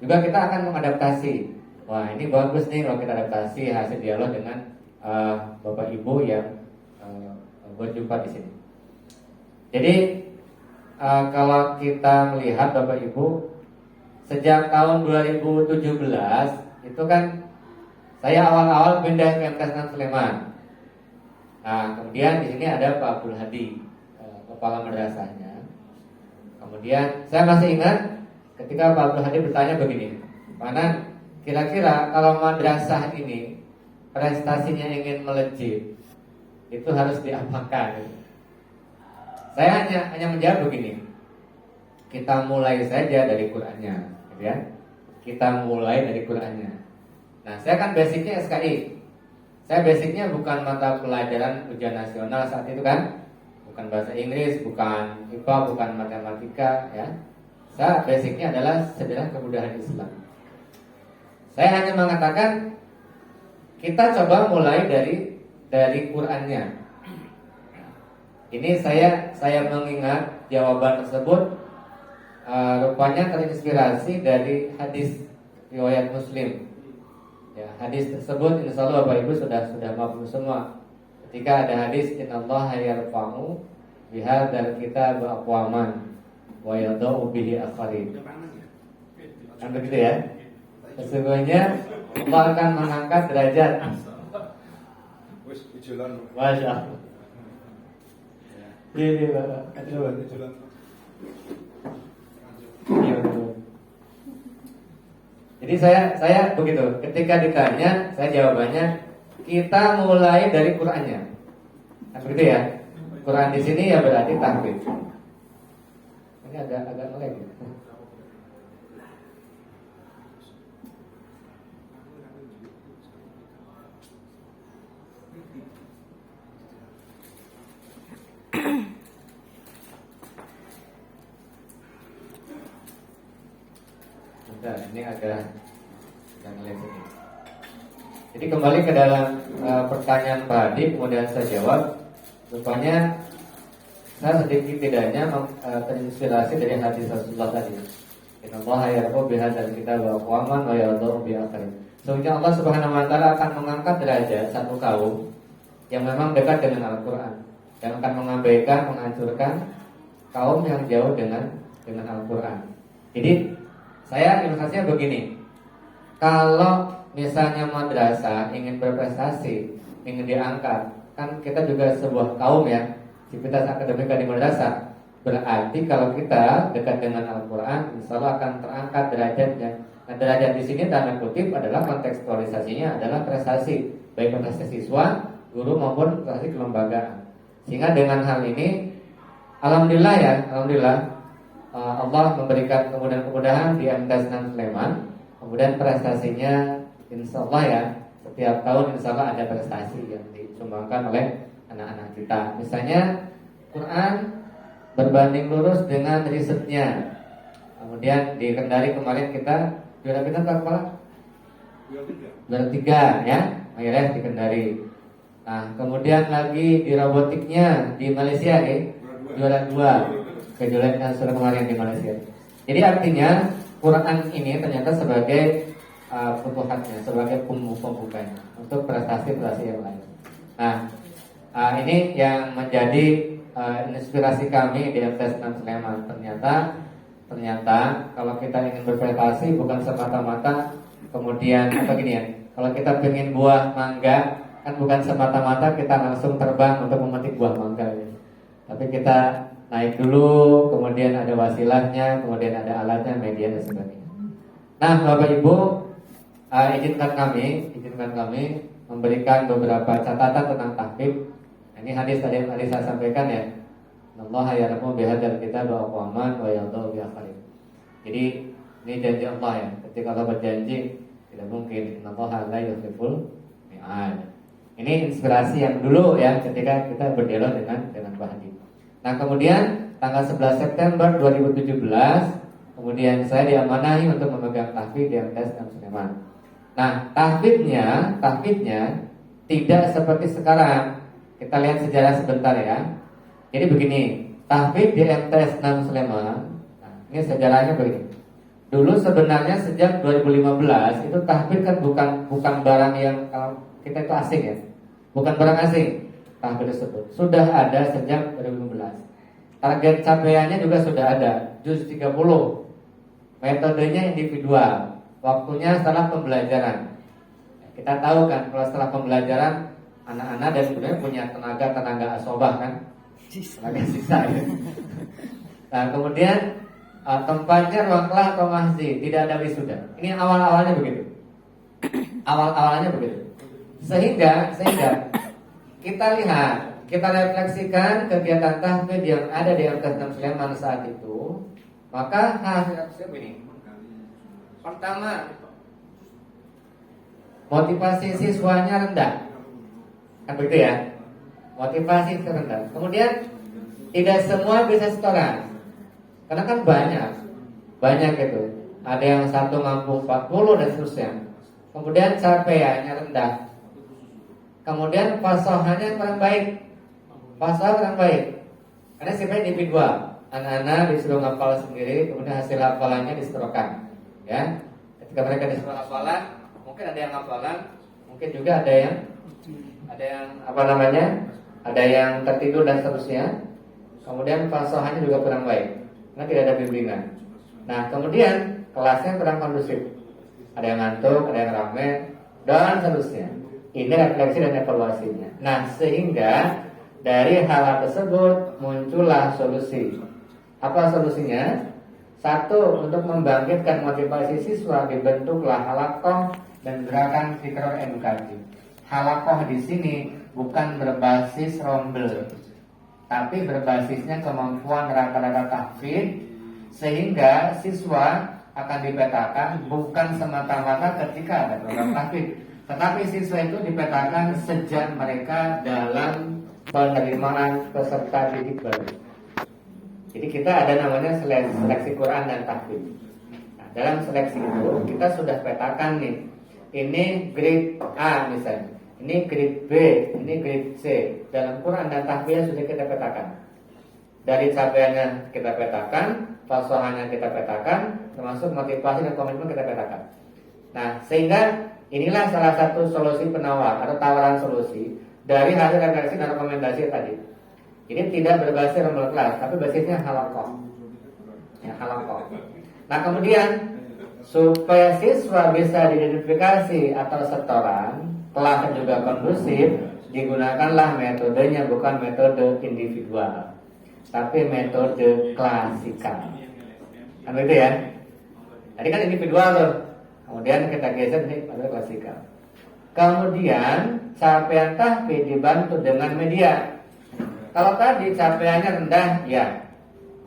juga kita akan mengadaptasi. Wah, ini bagus nih kalau kita adaptasi hasil dialog dengan Bapak Ibu yang berjumpa di sini. Jadi kalau kita melihat Bapak Ibu, sejak tahun 2017 itu kan saya awal-awal pindah ke MTs 6 Sleman. Nah, kemudian di sini ada Pak Abdul Hadi, kepala madrasahnya. Kemudian saya masih ingat ketika Pak Abdul Hadi bertanya begini, mana kira-kira kalau madrasah ini prestasinya ingin melejit, itu harus diapakan? Saya hanya menjawab begini, kita mulai saja dari Qurannya, gitu ya. Kita mulai dari Qurannya. Nah, saya kan basicnya SKI. Saya basicnya bukan mata pelajaran ujian nasional saat itu kan, bukan bahasa Inggris, bukan IPA, bukan matematika, ya. Saya basicnya adalah sejarah kebudayaan Islam. Saya hanya mengatakan kita coba mulai dari Qurannya. Ini saya mengingat jawaban tersebut rupanya terinspirasi dari hadis riwayat Muslim. Ya, hadis tersebut insya Allah Bapak Ibu sudah maklum semua. Ketika ada hadis innallaha yarfa'u bihadzal kitab aqwaman wa yadau bihi akharin. Kan begitu ya? Sesungguhnya Allah akan mengangkat derajat. Masya Allah. Iya Bapak. Iya betul. Jadi saya begitu. Ketika ditanya, saya jawabannya kita mulai dari Qurannya. Kan begitu ya? Quran di sini ya berarti tahfidz. Ini agak ngelag ya. Bentar, ini agak ngelag ini. Jadi kembali ke dalam pertanyaan Pak Hadi, kemudian saya jawab. Rupanya saya sedikit tidaknya terinspirasi dari hadis Rasulullah tadi. Innallaha yarfa'u bihadzal kitabi aqwaman wa yadau bi akharin. Sesungguhnya Allah Subhanahu wa taala akan mengangkat derajat satu kaum yang memang dekat dengan Al-Qur'an, yang akan mengabaikan, menghancurkan kaum yang jauh dengan Al-Qur'an. Jadi saya ilustrasinya begini. Kalau misalnya madrasah ingin berprestasi, ingin diangkat, kan kita juga sebuah kaum ya, aktivitas akademika di madrasah. Berarti kalau kita dekat dengan Al-Quran, insya Allah akan terangkat derajatnya. Nah, derajat di sini tanda kutip adalah kontekstualisasinya adalah prestasi, baik prestasi siswa, guru maupun prestasi kelembagaan. Sehingga dengan hal ini, alhamdulillah ya, Allah memberikan kemudahan-kemudahan di MTs 6 Sleman. Kemudian prestasinya insya Allah ya, setiap tahun insya Allah ada prestasi yang disumbangkan oleh anak-anak kita. Misalnya Quran berbanding lurus dengan risetnya. Kemudian di Kendari kemarin kita juara berapa kepala? Juara 3 ya, akhirnya di Kendari. Nah kemudian lagi di robotiknya di Malaysia juara 2 kejuaraan nasional kemarin di Malaysia. Jadi artinya Quran ini ternyata sebagai futuhatnya, sebagai pembukanya untuk prestasi-prestasi yang lain. Nah ini yang menjadi inspirasi kami di MTs 6 Sleman. Ternyata kalau kita ingin berprestasi bukan semata-mata kemudian apa gini ya. Kalau kita ingin buah mangga kan bukan semata-mata kita langsung terbang untuk memetik buah mangga ya. Tapi kita naik dulu, kemudian ada wasilahnya, kemudian ada alatnya, media dan sebagainya. Nah, Bapak Ibu, izinkan kami memberikan beberapa catatan tentang tahfidz. Ini hadis tadi yang saya sampaikan ya. Allah yarhamu bihadzal kitab aqwaman wa yadau bi akharin. Jadi ini janji Allah ya. Ketika Allah berjanji tidak mungkin Allah la yukhliful mi'ad. Ini inspirasi yang dulu ya ketika kita berdialog dengan Pak Hadi. Nah, kemudian tanggal 11 September 2017 kemudian saya diamanahi untuk memegang tahfidz di MTs 6 Sleman. Nah, tahfidznya tidak seperti sekarang. Kita lihat sejarah sebentar ya. Jadi begini, tahfidz di MTs 6 Sleman. Nah, ini sejarahnya begini. Dulu sebenarnya sejak 2015 itu tahfidz kan bukan barang yang kita itu asing ya. Bukan barang asing tahfidz tersebut. Sudah ada sejak 2015. Target capaiannya juga sudah ada, juz 30. Metodenya individual. Waktunya setelah pembelajaran. Kita tahu kan kalau setelah pembelajaran anak-anak dan sebenarnya punya tenaga asobah kan, tenaga sisa ya. Nah kemudian tempatnya ruang kelas atau masjid, tidak ada wisuda. Ini awal-awalnya begitu. Awal-awalnya begitu. Sehingga kita lihat, kita refleksikan kegiatan tahfidz yang ada di MTS Sleman saat itu, maka hasil ini. Pertama, motivasi siswanya rendah. Kan begitu ya? Motivasi rendah. Kemudian tidak semua bisa setoran. Karena kan banyak itu. Ada yang satu mampu 40 dan seterusnya. Kemudian capaiannya rendah. Kemudian fasohannya kurang baik. Karena sifatnya individual. Anak-anak disuruh ngapal sendiri, kemudian hasil hafalannya disetorkan. Ya, ketika mereka disuruh hafalan, mungkin ada yang hafalan, mungkin juga ada yang ada yang tertidur dan seterusnya. Kemudian fasohannya juga kurang baik. Karena tidak ada bimbingan. Nah kemudian kelasnya kurang kondusif. Ada yang ngantuk, ada yang rame, dan seterusnya. Ini refleksi dan evaluasinya. Nah sehingga dari hal tersebut muncullah solusi. Apa solusinya? Satu, untuk membangkitkan motivasi siswa dibentuklah halakoh dan gerakan fikro edukatif. Halakoh di sini bukan berbasis rombel, tapi berbasisnya kemampuan rata-rata tahfidz, sehingga siswa akan dipetakan bukan semata-mata ketika ada program tahfidz, tetapi siswa itu dipetakan sejak mereka dalam penerimaan peserta didik baru. Jadi kita ada namanya seleksi Quran dan tahfidz. Nah, dalam seleksi itu kita sudah petakan nih, ini grade A misalnya, ini grade B, ini grade C. Dalam Quran dan tahfidz sudah kita petakan. Dari capaiannya kita petakan, fasohannya kita petakan, termasuk motivasi dan komitmen kita petakan. Nah, sehingga inilah salah satu solusi penawar atau tawaran solusi dari hasil refleksi dan rekomendasi tadi. Ini tidak berbasis rombel kelas, tapi basisnya halakoh. Ya, halakoh. Nah, kemudian supaya siswa bisa diidentifikasi atau setoran, kelas juga kondusif, digunakanlah metodenya bukan metode individual, tapi metode klasikal. Kan begitu ya? Tadi kan individual tuh. Kemudian kita geser nih pada klasikal. Kemudian capaian tahfidz dibantu dengan media. Kalau tadi capaiannya rendah, ya.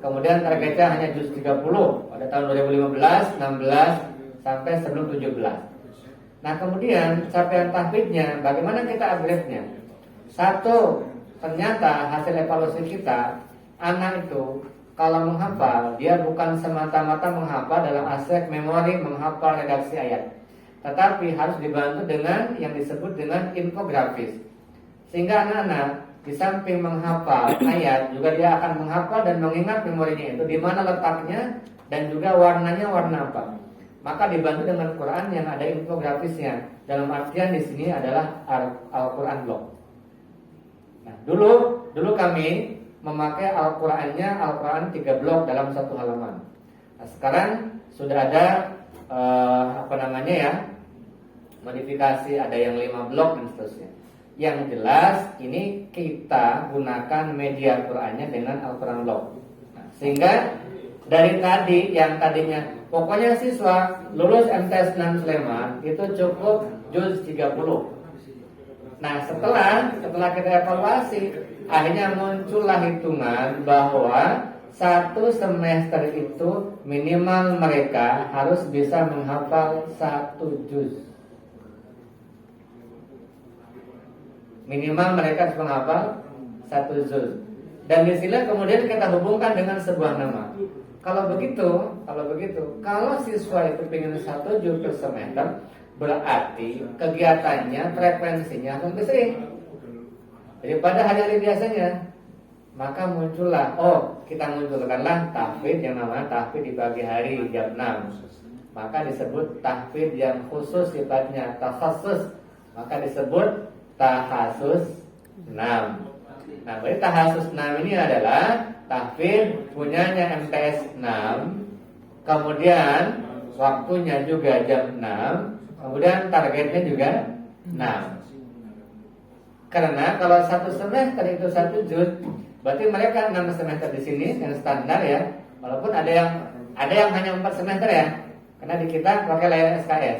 Kemudian targetnya hanya juz 30 pada tahun 2015, 16 sampai sebelum 17. Nah, kemudian capaian tahfidznya bagaimana kita upgrade-nya? Satu, ternyata hasil evaluasi kita, anak itu kalau menghafal, dia bukan semata-mata menghafal dalam aspek memori, menghafal redaksi ayat, tetapi harus dibantu dengan yang disebut dengan infografis. Sehingga anak-anak di samping menghafal ayat, juga dia akan menghafal dan mengingat memorinya itu di mana letaknya dan juga warnanya warna apa. Maka dibantu dengan Quran yang ada infografisnya. Dalam artian di sini adalah Al-Quran blok. Nah, dulu kami memakai Al-Qurannya Al-Quran 3 blok dalam satu halaman. Nah, sekarang sudah ada modifikasi, ada yang 5 blok dan seterusnya. Yang jelas ini kita gunakan media Qurannya dengan Al-Quran blok. Nah, sehingga dari tadi yang tadinya pokoknya siswa lulus MTS 6 Sleman itu cukup juz 30. Nah, setelah kita evaluasi, akhirnya muncullah hitungan bahwa satu semester itu minimal mereka harus bisa menghafal 1 juz. Minimal mereka harus menghafal 1 juz. Dan di sini kemudian kita hubungkan dengan sebuah nama. Kalau siswa itu pengen 1 juz per semester, berarti kegiatannya, frekuensinya lebih sering daripada hari-hari biasanya. maka muncullah, kita munculkanlah tahfidz yang namanya tahfidz di pagi hari jam 6. Maka disebut tahfidz yang khusus sifatnya takhasus, maka disebut tahasus 6. Nah, berarti tahasus 6 ini adalah tahfidz punyanya MTS 6, kemudian waktunya juga jam 6, kemudian targetnya juga 6. Karena kalau satu semester itu 1 juz, berarti mereka 6 semester di sini yang standar ya. Walaupun ada yang hanya 4 semester ya. Karena di kita pakai layanan SKS.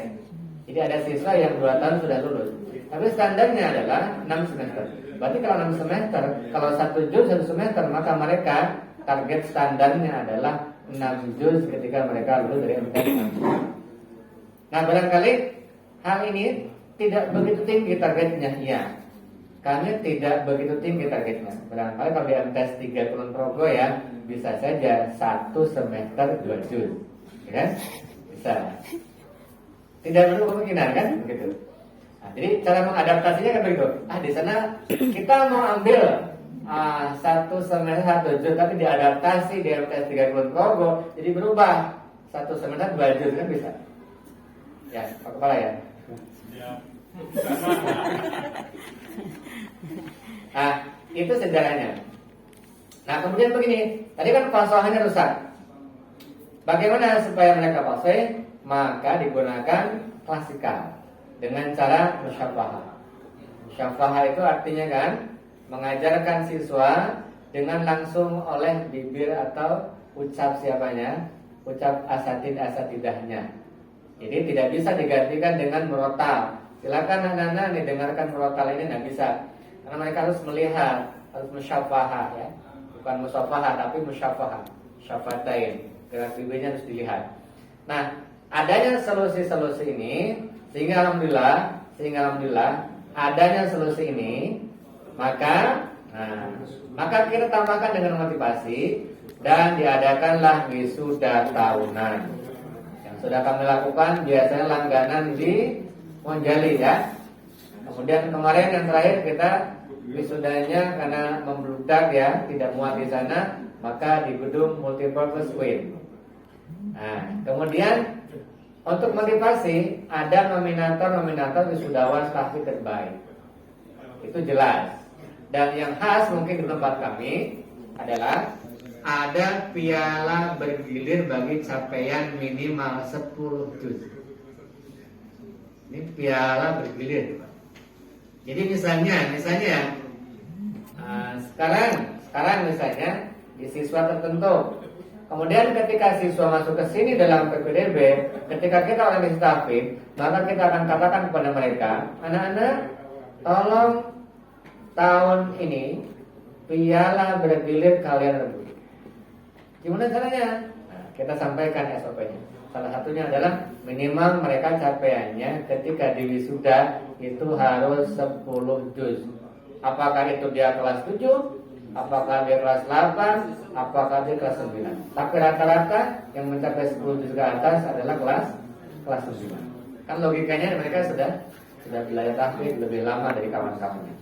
Jadi ada siswa yang 2 tahun sudah lulus. Tapi standarnya adalah 6 semester. Berarti kalau 6 semester, kalau 1 juz 1 semester, maka mereka target standarnya adalah 6 juz ketika mereka lulus dari MTS 6. Nah, barangkali hal ini tidak begitu tinggi targetnya, iya. Kami tidak begitu tinggi targetnya. Barangkali kalau di MTS 3 Kulon Progo ya, bisa saja 1 semester 2 juz, ya kan? Bisa. Tidak perlu kemungkinan kan, begitu. Nah, jadi cara mengadaptasinya kan begitu. Di sana kita mau ambil 1 semester 1 juz, tapi diadaptasi di MTS 3 Kulon Progo, jadi berubah 1 semester 2 juz kan bisa. Ya, Pak Kepala ya. Nah, itu sejarahnya. Nah, kemudian begini, tadi kan fasohannya rusak. Bagaimana supaya mereka fasih? Maka digunakan klasikal dengan cara musyafahah. Musyafahah itu artinya kan mengajarkan siswa dengan langsung oleh bibir atau ucap siapanya, ucap asatidahnya. Jadi tidak bisa digantikan dengan murotal. Silakan anak-anak didengarkan murotal ini, tidak bisa. Karena mereka harus melihat, harus musyafahah ya. Bukan musafahah tapi musyafahah. Syafatain. Gerak bibirnya harus dilihat. Nah, adanya solusi-solusi ini sehingga alhamdulillah adanya solusi ini, maka kita tambahkan dengan motivasi dan diadakanlah wisuda tahunan. Yang sudah kami lakukan biasanya langganan di Monjali ya. Kemudian kemarin yang terakhir kita wisudanya karena membludak ya, tidak muat di sana, maka di gedung multipurpose wing. Nah, kemudian untuk motivasi ada nominator wisudawan tahfidz terbaik. Itu jelas. Dan yang khas mungkin di tempat kami adalah ada piala bergilir bagi capaian minimal 10 juz. Ini piala bergilir. Jadi misalnya sekarang misalnya di siswa tertentu. Kemudian ketika siswa masuk ke sini dalam PPDB, ketika kita organisasi tahfidz, maka kita akan katakan kepada mereka, anak-anak, tolong tahun ini piala bergilir kalian rebut. Gimana caranya? Nah, kita sampaikan SOP-nya. Salah satunya adalah minimal mereka capaiannya ketika di wisuda itu harus 10 juz. Apakah itu dia kelas 7, apakah dia kelas 8, apakah dia kelas 9. Tapi rata-rata yang mencapai 10 juz ke atas adalah kelas 9. Kan logikanya mereka sudah belajar tahfidz lebih lama dari kawan-kawannya.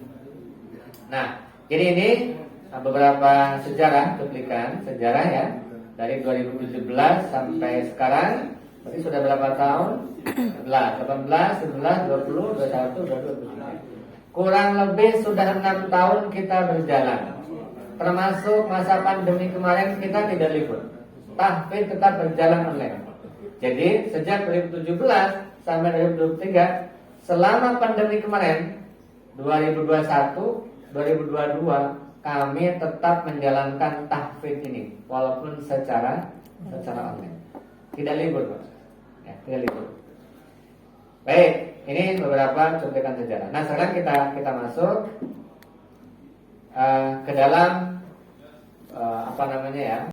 Nah, jadi ini beberapa cuplikan sejarah ya. Dari 2017 sampai sekarang, berarti sudah berapa tahun? 18, 19, 20, 21, 22. Kurang lebih sudah 6 tahun kita berjalan. Termasuk masa pandemi kemarin kita tidak libur. Tahfidz tetap berjalan online. Jadi sejak 2017 sampai 2023, selama pandemi kemarin 2021, 2022 kami tetap menjalankan tahfidz ini walaupun secara online. Tidak libur, Pak. Ya, tidak libur. Baik, ini beberapa cuplikan sejarah. Nah, sekarang kita masuk ke dalam apa namanya ya?